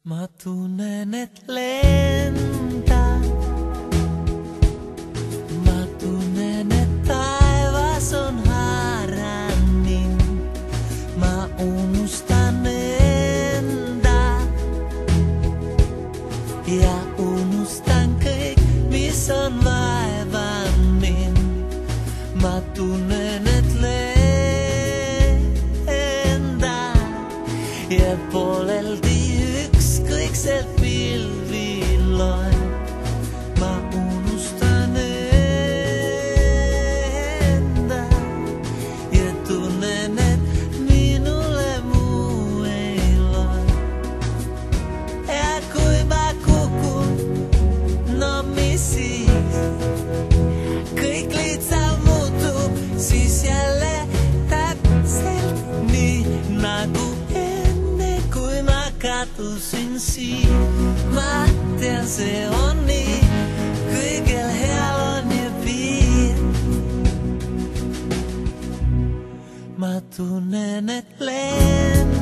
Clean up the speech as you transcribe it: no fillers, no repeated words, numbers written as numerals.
Mä tunnen, et lentää. Mä tunnen, et taivas on harrannin. Mä unustan lentää. Ja unustan kõik, mis on vaevannin. Mä tunnen, et lentää. Ja poolelti ykskõikselt pilvilloin. Mä unustan enda. Ja tunnen, et minulle muu ei loe. Ja kui mä kukun, no mis siis? Kõik lihtsalt muutub siis jälle täpselt nii nagu enne, kui ma katusin siin. Mä tean, see on nii, kõigel heal on ju piir. Mä tunnen, et lend